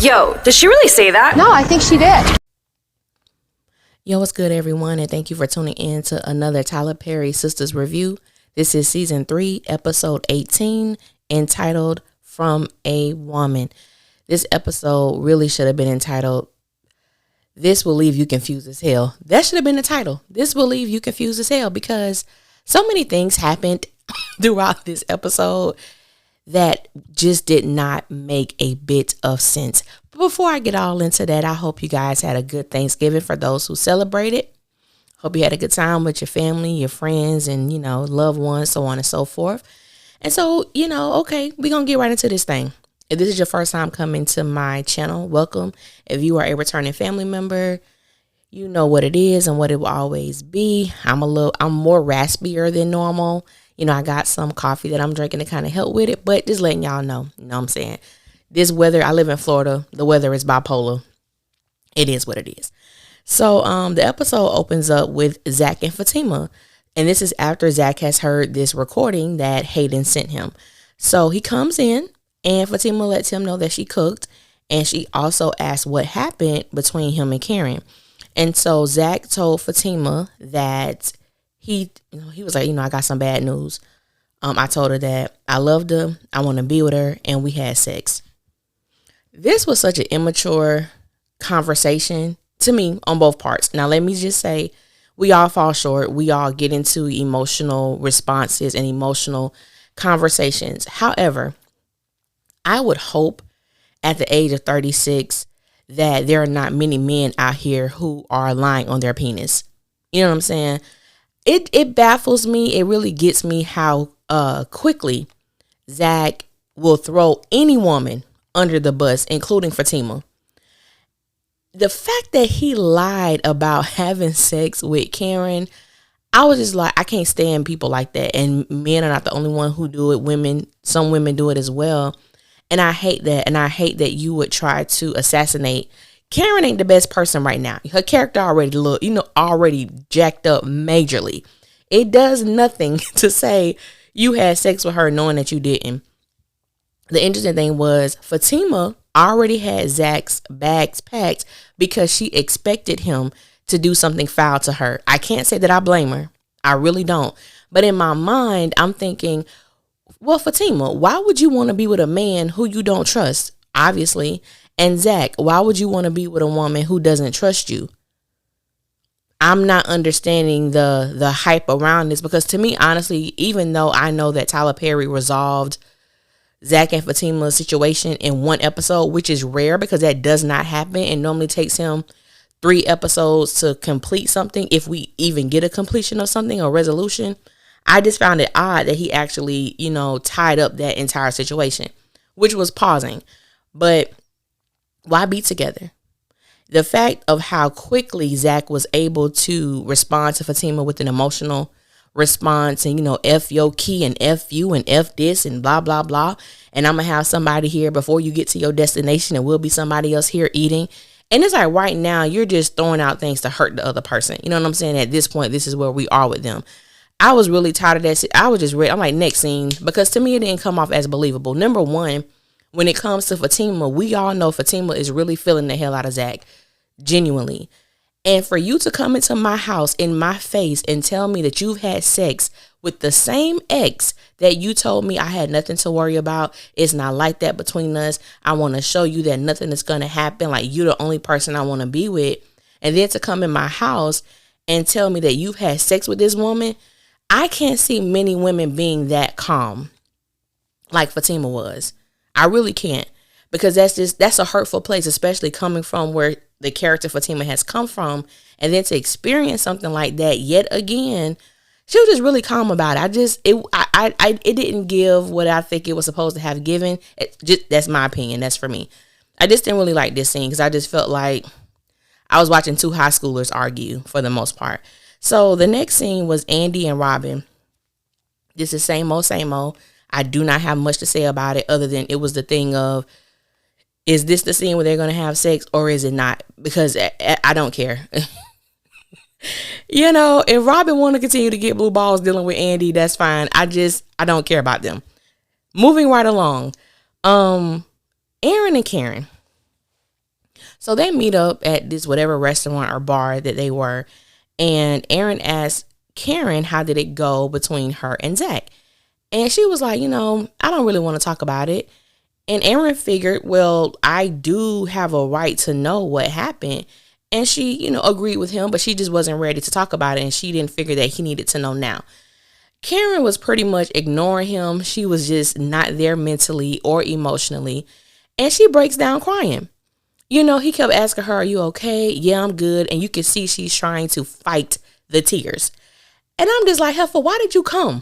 Yo, did she really say that? No, I think she did. Yo, what's good, everyone? And thank you for tuning in to another Tyler Perry Sistas review. This is season 3, episode 18, entitled From a Woman. This episode really should have been entitled, This Will Leave You Confused as Hell. That should have been the title. This will leave you confused as hell, because so many things happened throughout this episode that just did not make a bit of sense. But before I get all into that, I hope you guys had a good Thanksgiving for those who celebrated. Hope you had a good time with your family, your friends, and, loved ones, so on and so forth. And so, okay, we're going to get right into this thing. If this is your first time coming to my channel, welcome. If you are a returning family member, you know what it is and what it will always be. I'm more raspier than normal. I got some coffee that I'm drinking to kind of help with it, but just letting y'all know, you know what I'm saying? This weather, I live in Florida. The weather is bipolar. It is what it is. So the episode opens up with Zach and Fatima. And this is after Zach has heard this recording that Hayden sent him. So he comes in and Fatima lets him know that she cooked. And she also asked what happened between him and Karen. And so Zach told Fatima that he was like, I got some bad news. I told her that I loved her, I want to be with her, and we had sex. This was such an immature conversation to me on both parts. Now, let me just say, we all fall short. We all get into emotional responses and emotional conversations. However, I would hope at the age of 36 that there are not many men out here who are lying on their penis. You know what I'm saying? It baffles me. It really gets me how quickly Zach will throw any woman under the bus, including Fatima. The fact that he lied about having sex with Karen, I was just like, I can't stand people like that. And men are not the only one who do it. Some women do it as well. And I hate that. And I hate that you would try to assassinate. Karen ain't the best person right now. Her character already jacked up majorly. It does nothing to say you had sex with her knowing that you didn't. The interesting thing was Fatima already had Zach's bags packed because she expected him to do something foul to her. I can't say that I blame her. I really don't. But in my mind, I'm thinking, well, Fatima, why would you want to be with a man who you don't trust? Obviously. And Zach, why would you want to be with a woman who doesn't trust you? I'm not understanding the hype around this, because to me, honestly, even though I know that Tyler Perry resolved Zach and Fatima's situation in one episode, which is rare because that does not happen and normally takes him 3 episodes to complete something, if we even get a completion of something or resolution, I just found it odd that he actually, tied up that entire situation, which was pausing. But why be together? The fact of how quickly Zach was able to respond to Fatima with an emotional response and, F your key and F you and F this and blah, blah, blah. And I'm going to have somebody here before you get to your destination, and will be somebody else here eating. And it's like right now you're just throwing out things to hurt the other person. You know what I'm saying? At this point, this is where we are with them. I was really tired of that. I was just ready. I'm like, next scene, because to me, it didn't come off as believable. Number one, when it comes to Fatima, we all know Fatima is really feeling the hell out of Zach. Genuinely. And for you to come into my house in my face and tell me that you've had sex with the same ex that you told me I had nothing to worry about, it's not like that between us, I want to show you that nothing is going to happen, like you're the only person I want to be with, and then to come in my house and tell me that you've had sex with this woman, I can't see many women being that calm like Fatima was. I really can't, because that's a hurtful place, especially coming from where the character Fatima has come from, and then to experience something like that yet again. She was just really calm about it. It didn't give what I think it was supposed to have given. That's my opinion. That's for me. I just didn't really like this scene because I just felt like I was watching 2 high schoolers argue for the most part. So the next scene was Andy and Robin. This is same old, same old. I do not have much to say about it other than it was the thing of, is this the scene where they're going to have sex or is it not? Because I don't care. If Robin want to continue to get blue balls dealing with Andy, that's fine. I don't care about them. Moving right along. Aaron and Karen. So they meet up at this whatever restaurant or bar that they were. And Aaron asked Karen, how did it go between her and Zach? And she was like, I don't really want to talk about it. And Aaron figured, well, I do have a right to know what happened. And she, agreed with him, but she just wasn't ready to talk about it. And she didn't figure that he needed to know now. Karen was pretty much ignoring him. She was just not there mentally or emotionally. And she breaks down crying. He kept asking her, are you okay? Yeah, I'm good. And you can see she's trying to fight the tears. And I'm just like, Heifer, why did you come?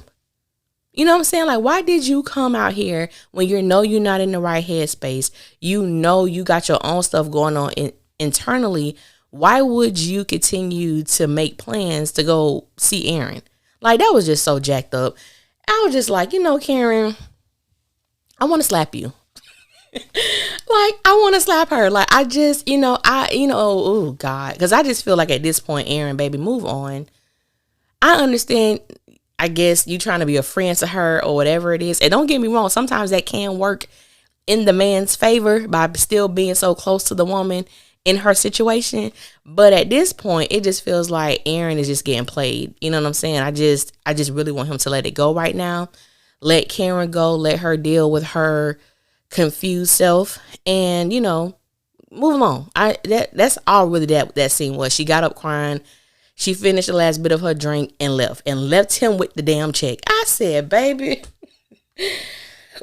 You know what I'm saying? Like, why did you come out here when you're not in the right headspace? You got your own stuff going on internally. Why would you continue to make plans to go see Aaron? Like, that was just so jacked up. I was just like, Karen, I want to slap you. Like, I want to slap her. Like, I just, oh God. Because I just feel like at this point, Aaron, baby, move on. I understand, I guess, you trying to be a friend to her or whatever it is. And don't get me wrong, sometimes that can work in the man's favor by still being so close to the woman in her situation. But at this point, it just feels like Aaron is just getting played. You know what I'm saying? I just really want him to let it go right now. Let Karen go. Let her deal with her confused self. And, move along. That's all really that scene was. She got up crying. She finished the last bit of her drink and left him with the damn check. I said, baby,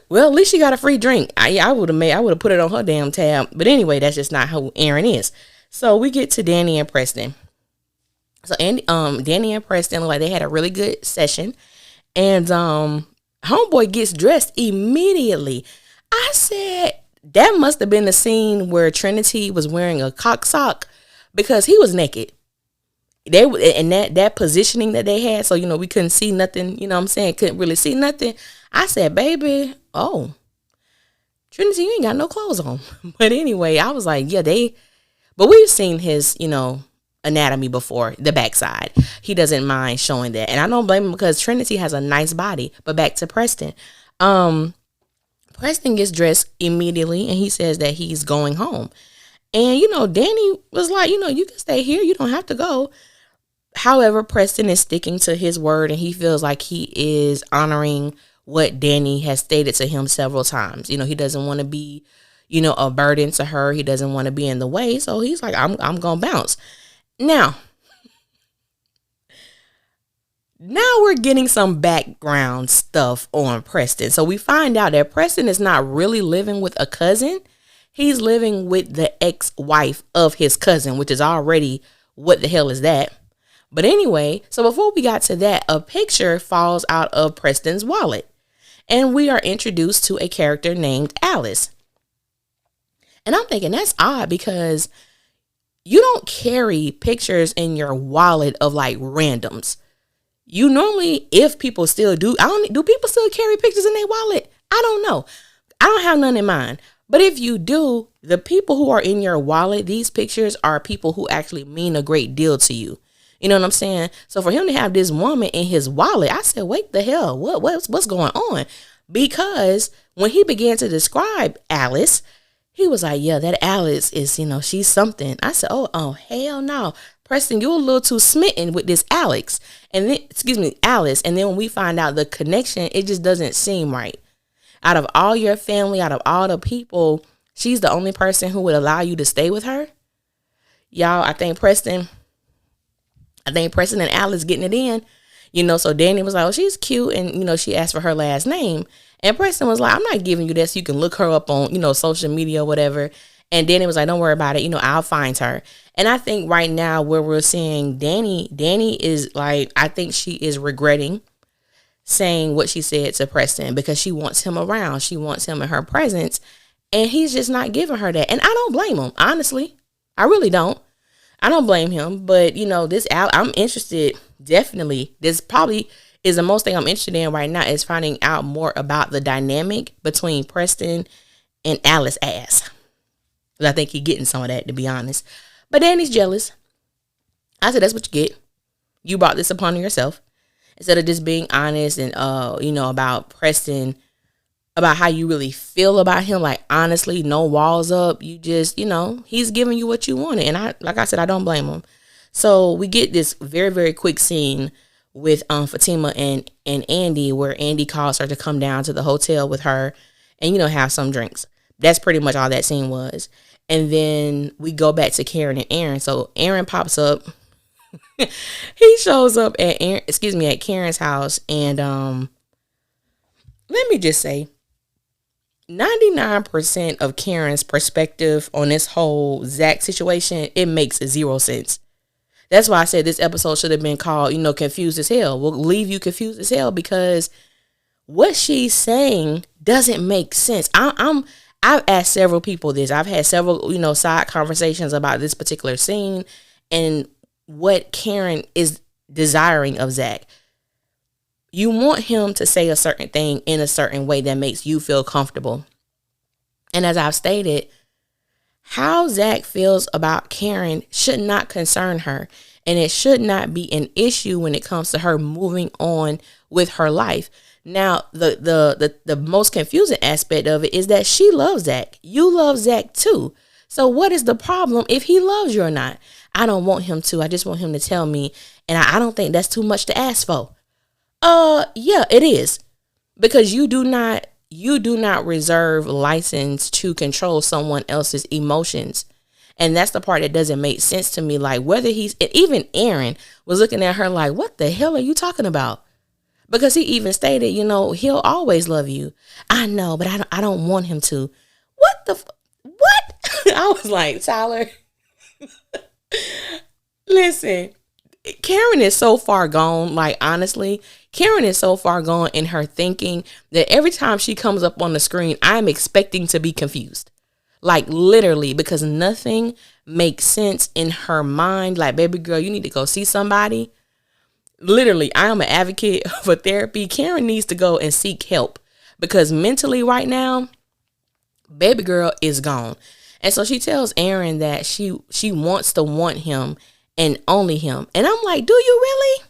well, at least she got a free drink. I would have put it on her damn tab. But anyway, that's just not who Aaron is. So we get to Danny and Preston. So Danny and Preston look like they had a really good session. And homeboy gets dressed immediately. I said, that must have been the scene where Trinity was wearing a cock sock because he was naked. They and that positioning that they had, so we couldn't see nothing. Couldn't really see nothing. I said, baby, oh, Trinity, you ain't got no clothes on. But anyway, I was like, yeah, but we've seen his anatomy before, the backside. He doesn't mind showing that, and I don't blame him because Trinity has a nice body. But back to Preston. Preston gets dressed immediately, and he says that he's going home. And Danny was like, you can stay here. You don't have to go. However, Preston is sticking to his word, and he feels like he is honoring what Danny has stated to him several times. He doesn't want to be, a burden to her. He doesn't want to be in the way. So he's like, I'm going to bounce. Now we're getting some background stuff on Preston. So we find out that Preston is not really living with a cousin. He's living with the ex-wife of his cousin, which is already, what the hell is that? But anyway, so before we got to that, a picture falls out of Preston's wallet. And we are introduced to a character named Alice. And I'm thinking that's odd because you don't carry pictures in your wallet of like randoms. You normally, if people still do, do people still carry pictures in their wallet? I don't know. I don't have none in mine. But if you do, the people who are in your wallet, these pictures are people who actually mean a great deal to you. You know what I'm saying? So for him to have this woman in his wallet, I said, wait the hell, what's going on? Because when he began to describe Alice, he was like, yeah, that Alice is, she's something. I said, oh, hell no. Preston, you're a little too smitten with this Alice. And then when we find out the connection, it just doesn't seem right. Out of all your family, out of all the people, she's the only person who would allow you to stay with her. Y'all, I think Preston and Alice getting it in, so Danny was like, oh, she's cute. And, she asked for her last name. And Preston was like, I'm not giving you that so you can look her up on, social media or whatever. And Danny was like, don't worry about it. I'll find her. And I think right now where we're seeing Danny is like, I think she is regretting saying what she said to Preston because she wants him around. She wants him in her presence. And he's just not giving her that. And I don't blame him, honestly. I really don't. I don't blame him. But, I'm interested, definitely. This probably is the most thing I'm interested in right now is finding out more about the dynamic between Preston and Alice ass. I think he's getting some of that, to be honest. But Danny's jealous. I said, that's what you get. You brought this upon yourself. Instead of just being honest and, about Preston about how you really feel about him. Like, honestly, no walls up. You just, he's giving you what you wanted. And like I said, I don't blame him. So we get this very, very quick scene with Fatima and Andy, where Andy calls her to come down to the hotel with her and, have some drinks. That's pretty much all that scene was. And then we go back to Karen and Aaron. So Aaron pops up. He shows up at Karen's house. And let me just say, 99% of Karen's perspective on this whole Zach situation, it makes zero sense. That's why I said this episode should have been called, Confused as Hell. We'll leave you confused as hell, because what she's saying doesn't make sense. I've asked several people this. I've had several, side conversations about this particular scene and what Karen is desiring of Zach. You want him to say a certain thing in a certain way that makes you feel comfortable. And as I've stated, how Zach feels about Karen should not concern her. And it should not be an issue when it comes to her moving on with her life. Now, the most confusing aspect of it is that she loves Zach. You love Zach too. So what is the problem if he loves you or not? I don't want him to. I just want him to tell me. And I don't think that's too much to ask for. Yeah, it is. Because you do not reserve license to control someone else's emotions. And that's the part that doesn't make sense to me. Like, whether even Aaron was looking at her like, what the hell are you talking about? Because he even stated, he'll always love you. I know, but I don't want him to. What? I was like, Tyler, listen, Karen is so far gone. Like, honestly, Karen is so far gone in her thinking that every time she comes up on the screen, I'm expecting to be confused. Like, literally, because nothing makes sense in her mind. Like, baby girl, you need to go see somebody. Literally, I am an advocate for therapy. Karen needs to go and seek help, because mentally right now, baby girl is gone. And so she tells Aaron that she wants to want him and only him. And I'm like, do you really?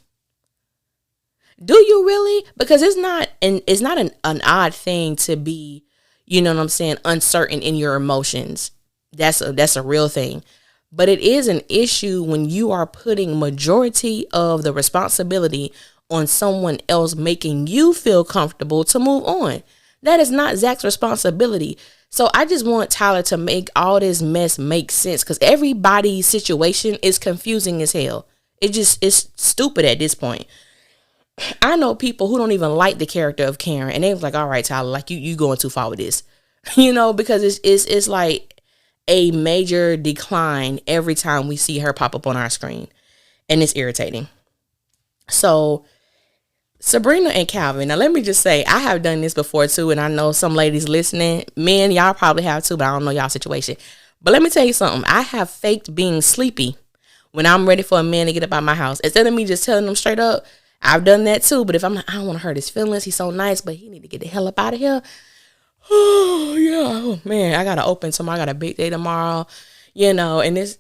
Do you really? Because it's not an odd thing to be, uncertain in your emotions. That's a real thing. But it is an issue when you are putting majority of the responsibility on someone else, making you feel comfortable to move on. That is not Zach's responsibility. So I just want Tyler to make all this mess make sense, because everybody's situation is confusing as hell. It's stupid at this point. I know people who don't even like the character of Karen, and they was like, all right, Tyler, like you going too far with this, because it's like a major decline every time we see her pop up on our screen, and it's irritating. So Sabrina and Calvin, now let me just say, I have done this before too, and I know some ladies listening, men, y'all probably have too, but I don't know y'all situation. But let me tell you something. I have faked being sleepy when I'm ready for a man to get up out my house. Instead of me just telling them straight up, I've done that too. But if I'm like, I don't want to hurt his feelings, he's so nice, but he need to get the hell up out of here. Oh, yeah. Oh, man, I got to open tomorrow. I got a big day tomorrow, and this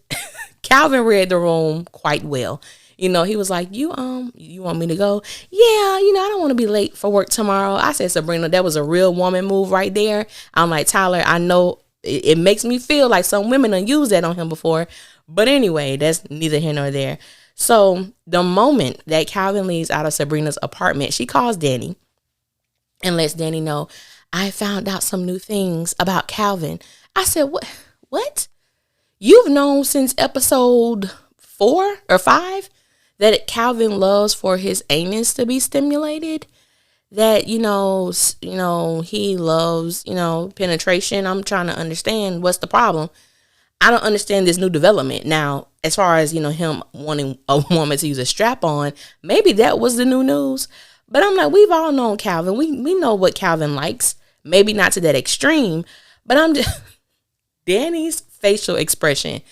Calvin read the room quite well. He was like, you want me to go? Yeah, I don't want to be late for work tomorrow. I said, Sabrina, that was a real woman move right there. I'm like, Tyler, I know it makes me feel like some women have used that on him before. But anyway, that's neither here nor there. So the moment that Calvin leaves out of Sabrina's apartment, she calls Danny and lets Danny know, I found out some new things about Calvin. I said, what? You've known since episode 4 or 5 that Calvin loves for his anus to be stimulated, that, he loves, penetration. I'm trying to understand what's the problem. I don't understand this new development. Now, as far as, him wanting a woman to use a strap on, maybe that was the new news. But I'm like, we've all known Calvin. We know what Calvin likes. Maybe not to that extreme, but I'm just, Danny's facial expression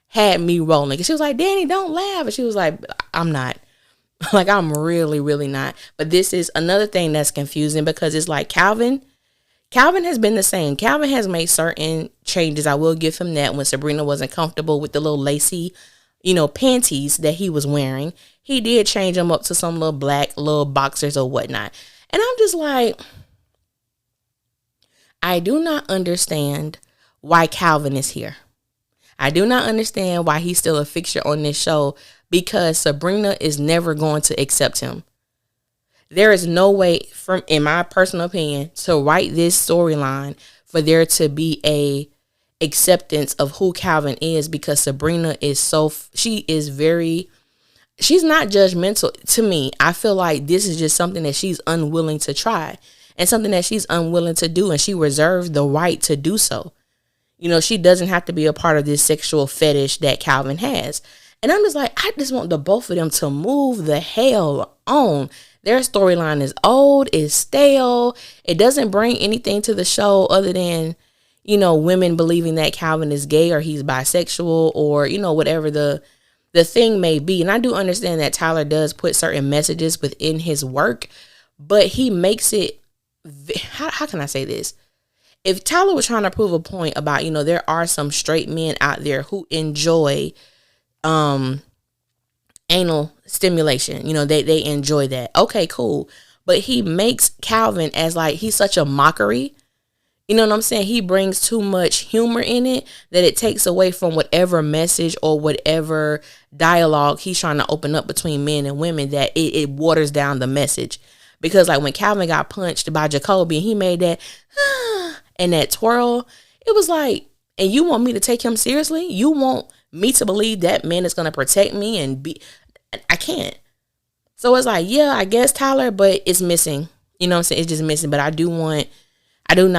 had me rolling. She was like, Danny, don't laugh. And she was like, I'm not. Like, I'm really, really not. But this is another thing that's confusing, because it's like Calvin has been the same. Calvin has made certain changes. I will give him that. When Sabrina wasn't comfortable with the little lacy, panties that he was wearing, he did change them up to some little black little boxers or whatnot. And I'm just like, I do not understand why Calvin is here. I do not understand why he's still a fixture on this show, because Sabrina is never going to accept him. There is no way, in my personal opinion, to write this storyline for there to be a acceptance of who Calvin is, because Sabrina is she's not judgmental to me. I feel like this is just something that she's unwilling to try and something that she's unwilling to do, and she reserves the right to do so. She doesn't have to be a part of this sexual fetish that Calvin has. And I'm just like, I just want the both of them to move the hell on. Their storyline is old, is stale. It doesn't bring anything to the show other than, women believing that Calvin is gay or he's bisexual or, whatever the thing may be. And I do understand that Tyler does put certain messages within his work, but he makes it, how can I say this? If Tyler was trying to prove a point about, there are some straight men out there who enjoy anal stimulation, they enjoy that. Okay, cool. But he makes Calvin as like, he's such a mockery. You know what I'm saying? He brings too much humor in it that it takes away from whatever message or whatever dialogue he's trying to open up between men and women, that it waters down the message. Because like when Calvin got punched by Jacoby and he made that, and that twirl, it was like, and you want me to take him seriously? You want me to believe that man is going to protect me I can't. So it's like, yeah, I guess Tyler, but it's missing. You know what I'm saying? It's just missing. But I do not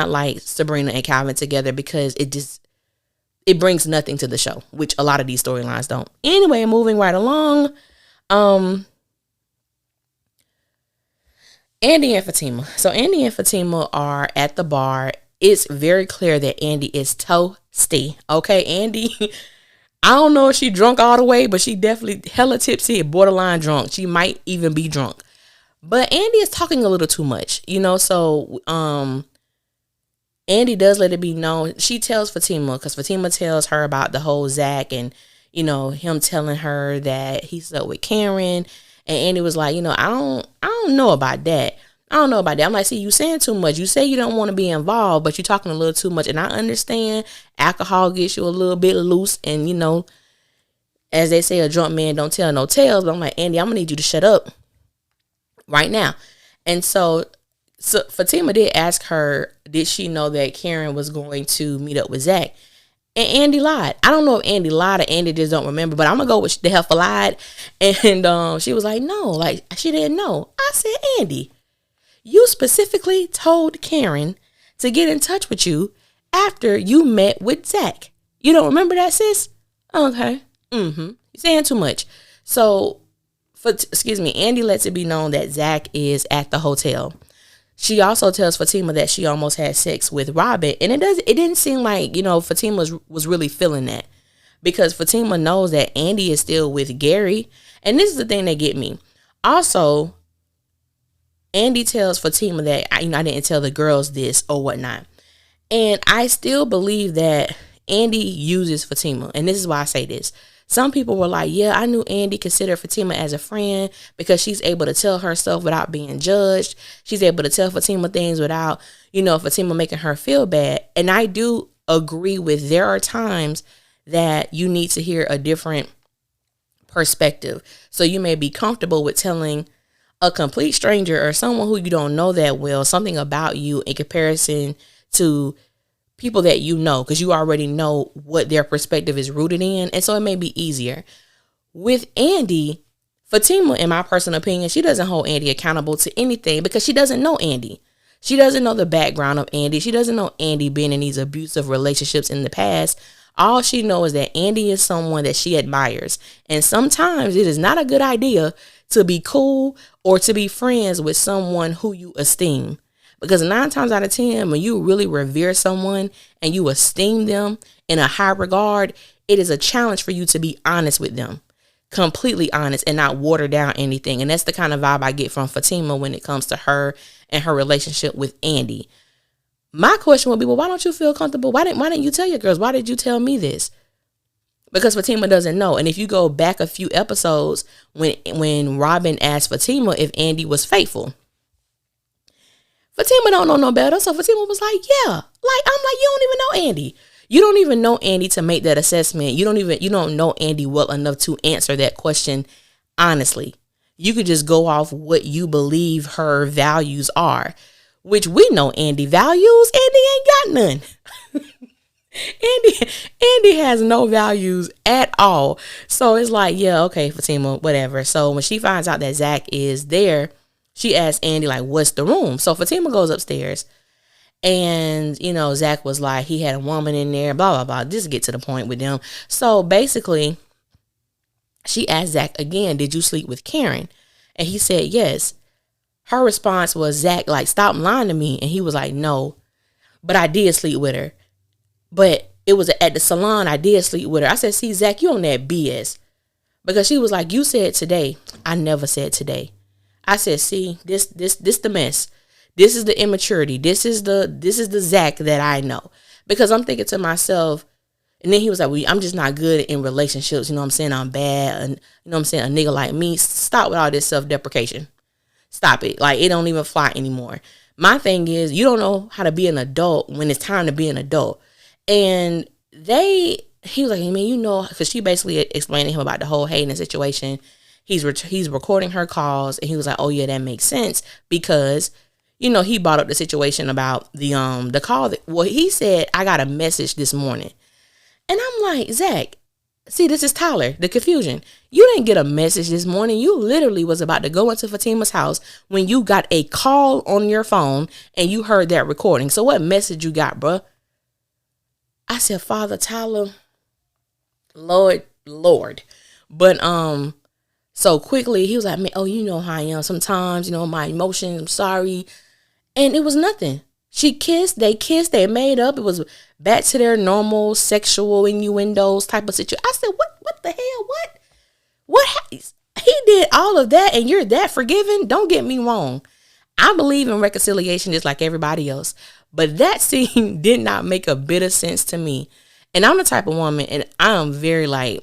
like Sabrina and Calvin together, because it brings nothing to the show, which a lot of these storylines don't. Anyway, moving right along. Andy and Fatima. So Andy and Fatima are at the bar. It's very clear that Andy is toasty. Okay, Andy, I don't know if she drunk all the way, but she definitely hella tipsy, borderline drunk. She might even be drunk. But Andy is talking a little too much, so Andy does let it be known. She tells Fatima, because Fatima tells her about the whole Zach and, him telling her that he slept with Karen. And Andy was like, I don't know about that. I don't know about that. I'm like, see, you saying too much. You say you don't want to be involved, but you're talking a little too much. And I understand alcohol gets you a little bit loose. And, as they say, a drunk man don't tell no tales. But I'm like, Andy, I'm going to need you to shut up right now. And so Fatima did ask her, did she know that Karen was going to meet up with Zach? And Andy lied. I don't know if Andy lied or Andy just don't remember, but I'm going to go with the heifer lied. And she was like, no, like she didn't know. I said, Andy, you specifically told Karen to get in touch with you after you met with Zach. You don't remember that, sis? Okay. You're saying too much. So, Andy lets it be known that Zach is at the hotel. She also tells Fatima that she almost had sex with Robin. And it didn't seem like, Fatima was really feeling that. Because Fatima knows that Andy is still with Gary. And this is the thing that get me. Also, Andy tells Fatima that, I didn't tell the girls this or whatnot. And I still believe that Andy uses Fatima. And this is why I say this. Some people were like, yeah, I knew Andy considered Fatima as a friend because she's able to tell her stuff without being judged. She's able to tell Fatima things without, Fatima making her feel bad. And I do agree with, there are times that you need to hear a different perspective. So you may be comfortable with telling a complete stranger or someone who you don't know that well something about you in comparison to people that because you already know what their perspective is rooted in. And so it may be easier. With Andy, Fatima, in my personal opinion, she doesn't hold Andy accountable to anything because she doesn't know Andy. She doesn't know the background of Andy. She doesn't know Andy being in these abusive relationships in the past. All she knows is that Andy is someone that she admires. And sometimes it is not a good idea to be cool or to be friends with someone who you esteem. Because 9 times out of 10, when you really revere someone and you esteem them in a high regard, it is a challenge for you to be honest with them. Completely honest and not water down anything. And that's the kind of vibe I get from Fatima when it comes to her and her relationship with Andy. My question would be, well, why don't you feel comfortable? Why didn't you tell your girls? Why did you tell me this? Because Fatima doesn't know. And if you go back a few episodes when Robin asked Fatima if Andy was faithful, Fatima don't know no better. So Fatima was like, yeah. Like, I'm like, you don't even know Andy. You don't even know Andy to make that assessment. You don't know Andy well enough to answer that question honestly. You could just go off what you believe her values are, which we know Andy values. Andy ain't got none. Andy has no values at all. So it's like, yeah, okay, Fatima, whatever. So when she finds out that Zach is there, she asks Andy, like, what's the room? So Fatima goes upstairs. And, Zach was like, he had a woman in there, blah, blah, blah. Just get to the point with them. So basically, she asked Zach again, did you sleep with Karen? And he said, yes. Her response was, Zach, like, stop lying to me. And he was like, no, but I did sleep with her. But it was at the salon. I did sleep with her. I said, see, Zach, you on that BS. Because she was like, you said today. I never said today. I said, see, this the mess. This is the immaturity. This is the Zach that I know. Because I'm thinking to myself, and then he was like, well, I'm just not good in relationships. You know what I'm saying? I'm bad. And you know what I'm saying? A nigga like me, stop with all this self-deprecation. Stop it. Like, it don't even fly anymore. My thing is, you don't know how to be an adult when it's time to be an adult. And he was like, I mean, because she basically explained to him about the whole Hayden situation. He's recording her calls, and he was like, oh yeah, that makes sense because, he brought up the situation about the call. He said, I got a message this morning. And I'm like, Zach, see, this is Tyler, the confusion. You didn't get a message this morning. You literally was about to go into Fatima's house when you got a call on your phone and you heard that recording. So what message you got, bruh? I said, Father Tyler, Lord. But so quickly he was like, oh, you know how I am sometimes, my emotions, I'm sorry. And it was nothing. They kissed, they made up. It was back to their normal sexual innuendos type of situation. I said, what the hell? What? He did all of that and you're that forgiving? Don't get me wrong. I believe in reconciliation just like everybody else. But that scene did not make a bit of sense to me. And I'm the type of woman, and I am very I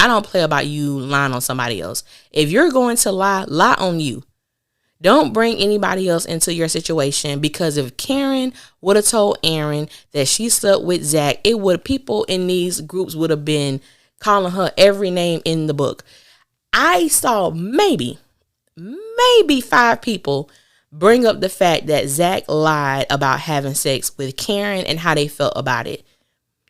don't play about you lying on somebody else. If you're going to lie on you. Don't bring anybody else into your situation, because if Karen would have told Aaron that she slept with Zach, people in these groups would have been calling her every name in the book. I saw maybe 5 people bring up the fact that Zach lied about having sex with Karen and how they felt about it.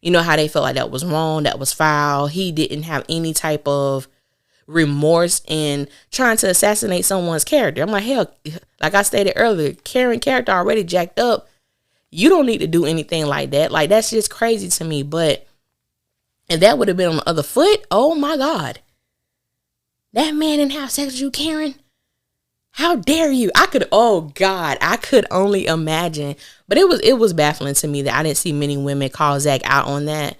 How they felt like that was wrong, that was foul. He didn't have any type of remorse in trying to assassinate someone's character. I'm like, hell, like I stated earlier, Karen character already jacked up. You don't need to do anything like that. Like, that's just crazy to me. But if that would have been on the other foot, oh my God. That man didn't have sex with you, Karen. How dare you? I could only imagine. But it was baffling to me that I didn't see many women call Zach out on that.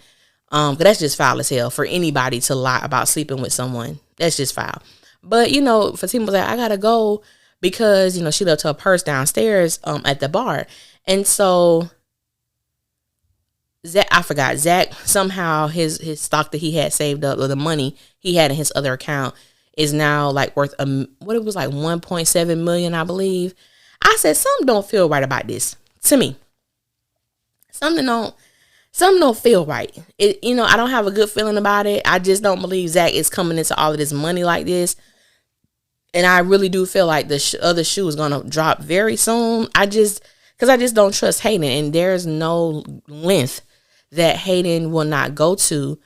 Cause that's just foul as hell for anybody to lie about sleeping with someone. That's just foul. But Fatima was like, I gotta go because she left her purse downstairs at the bar, and so Zach somehow his stock that he had saved up, or the money he had in his other account, is now like worth what it was like 1.7 million, I believe. I said something don't feel right about this to me. Something don't feel right. I don't have a good feeling about it. I just don't believe Zach is coming into all of this money like this. And I really do feel like the other shoe is going to drop very soon. Because I just don't trust Hayden. And there's no length that Hayden will not go to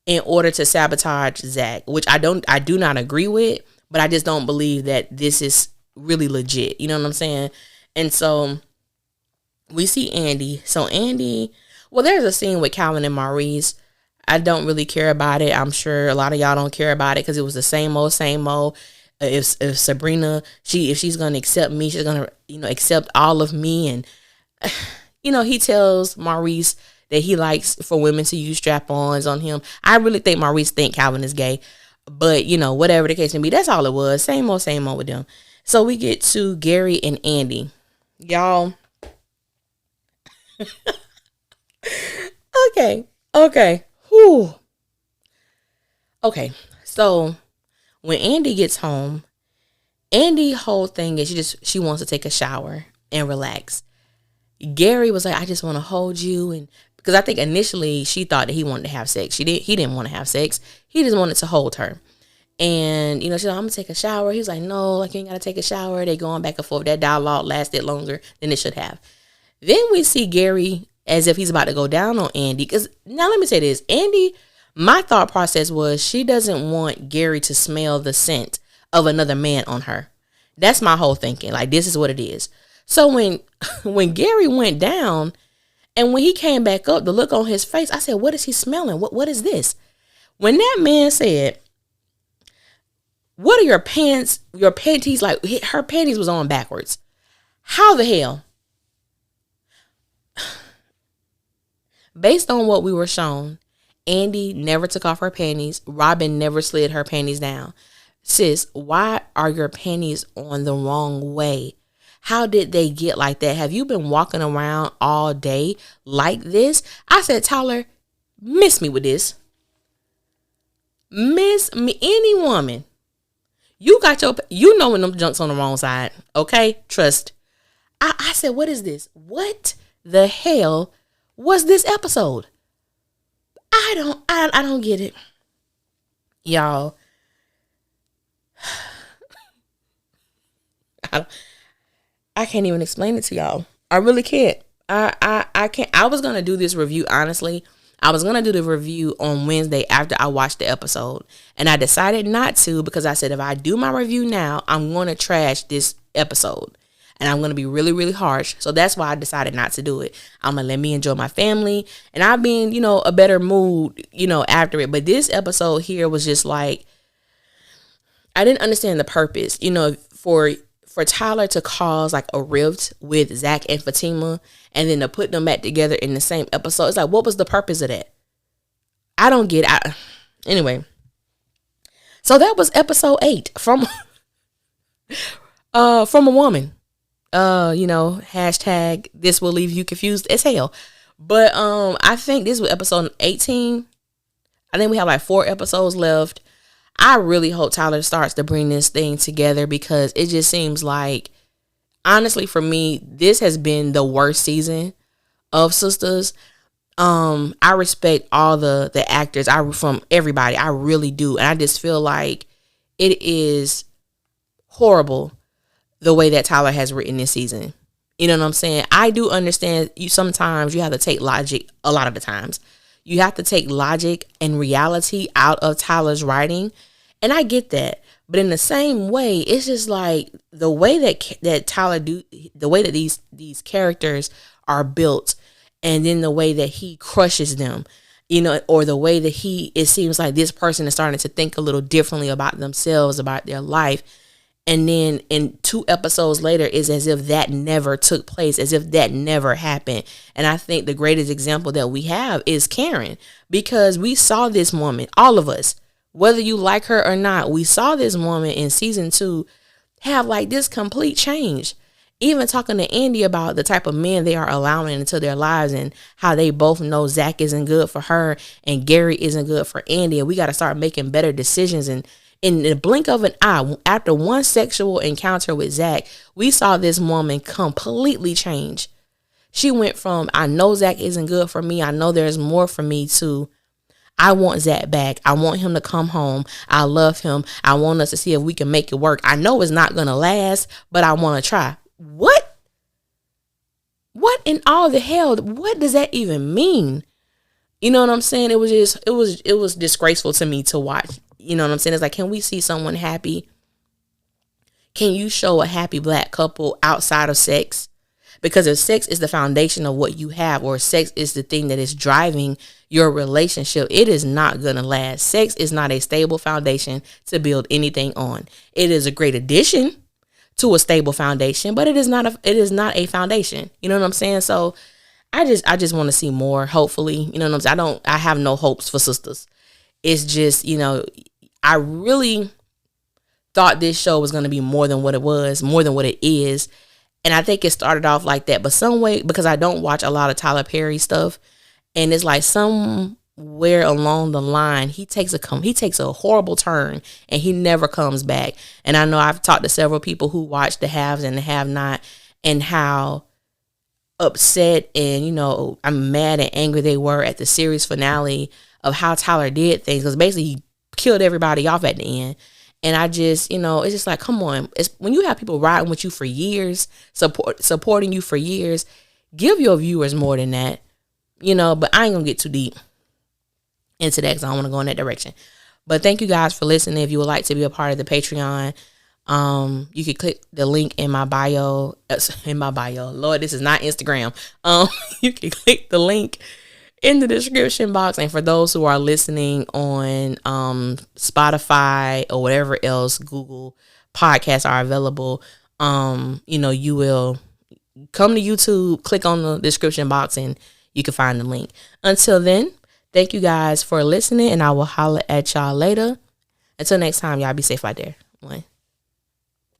in order to sabotage Zach, which I do not agree with. But I just don't believe that this is really legit. You know what I'm saying? And so we see Andy. So Andy... Well, there's a scene with Calvin and Maurice. I don't really care about it. I'm sure a lot of y'all don't care about it because it was the same old. If Sabrina, if she's gonna accept me, she's gonna accept all of me. And he tells Maurice that he likes for women to use strap-ons on him. I really think Maurice think Calvin is gay, but whatever the case may be, that's all it was. Same old with them. So we get to Gary and Andy, y'all. Okay. Whew. Okay. So when Andy gets home, Andy's whole thing is she wants to take a shower. and relax. Gary was like, I just want to hold you. And because I think initially she thought that he wanted to have sex. He didn't want to have sex. He just wanted to hold her. And, she's like, I'm going to take a shower. He was like, no, like, you ain't got to take a shower. They going back and forth. That dialogue lasted longer than it should have. Then we see Gary as if he's about to go down on Andy. Because now let me say this. Andy, my thought process was she doesn't want Gary to smell the scent of another man on her. That's my whole thinking. Like, this is what it is. So when Gary went down and when he came back up, the look on his face, I said, what is he smelling? What is this? When that man said, what are your pants, your panties? Like, her panties was on backwards. How the hell? Based on what we were shown, Andy never took off her panties. Robin never slid her panties down. Sis, why are your panties on the wrong way? How did they get like that? Have you been walking around all day like this? I said, Tyler, miss me with this. Miss me, any woman. You got when them junks on the wrong side. Okay? Trust. I said, what is this? What the hell was this episode? I don't get it. Y'all. I can't even explain it to y'all. I really can't. I can't. I was going to do this review, honestly. I was going to do the review on Wednesday after I watched the episode. And I decided not to because I said, if I do my review now, I'm going to trash this episode. And I'm going to be really, really harsh. So that's why I decided not to do it. I'm going to let me enjoy my family. And I'll be in, a better mood, after it. But this episode here was just like, I didn't understand the purpose, for Tyler to cause like a rift with Zach and Fatima and then to put them back together in the same episode. It's like, what was the purpose of that? I don't get it. Anyway. So that was episode 8 from a woman. Hashtag this will leave you confused as hell. But I think this was episode 18. I think we have like 4 episodes left. I really hope Tyler starts to bring this thing together because it just seems like, honestly, for me, this has been the worst season of Sistas. I respect all the actors from everybody. I really do. And I just feel like it is horrible the way that Tyler has written this season. You know what I'm saying? I do understand sometimes you have to take logic a lot of the times. You have to take logic and reality out of Tyler's writing. And I get that. But in the same way, it's just like the way that Tyler the way that these characters are built and then the way that he crushes them, or the way that it seems like this person is starting to think a little differently about themselves, about their life. And then in 2 episodes later, it's as if that never took place, as if that never happened. And I think the greatest example that we have is Karen, because we saw this woman, all of us, whether you like her or not, we saw this woman in season 2 have like this complete change. Even talking to Andy about the type of men they are allowing into their lives and how they both know Zach isn't good for her and Gary isn't good for Andy. And we got to start making better decisions. And in the blink of an eye, after one sexual encounter with Zach, we saw this woman completely change. She went from, I know Zach isn't good for me. I know there's more for me to, I want Zach back. I want him to come home. I love him. I want us to see if we can make it work. I know it's not going to last, but I want to try. What? What in all the hell? What does that even mean? You know what I'm saying? It was disgraceful to me to watch. You know what I'm saying? It's like, can we see someone happy? Can you show a happy black couple outside of sex? Because if sex is the foundation of what you have, or sex is the thing that is driving your relationship, it is not going to last. Sex is not a stable foundation to build anything on. It is a great addition to a stable foundation, but it is not a foundation. You know what I'm saying? So I just want to see more, hopefully. You know what I'm saying? I have no hopes for Sistas. It's just, I really thought this show was going to be more than what it was, more than what it is. And I think it started off like that. But some way, because I don't watch a lot of Tyler Perry stuff, and it's like somewhere along the line, he takes a horrible turn and he never comes back. And I know I've talked to several people who watch The Haves and The Have Not, and how upset and, I'm mad and angry they were at the series finale of how Tyler did things, because basically he killed everybody off at the end. And I just, it's just like, come on. It's when you have people riding with you for years, supporting you for years, give your viewers more than that, but I ain't gonna get too deep into that because I don't want to go in that direction. But thank you guys for listening. If you would like to be a part of the Patreon, you can click the link in my bio. Lord, this is not Instagram. You can click the link in the description box. And for those who are listening on Spotify or whatever else Google podcasts are available, you will come to YouTube, click on the description box, and you can find the link. Until then, thank you guys for listening, and I will holler at y'all later. Until next time, y'all be safe out there. One.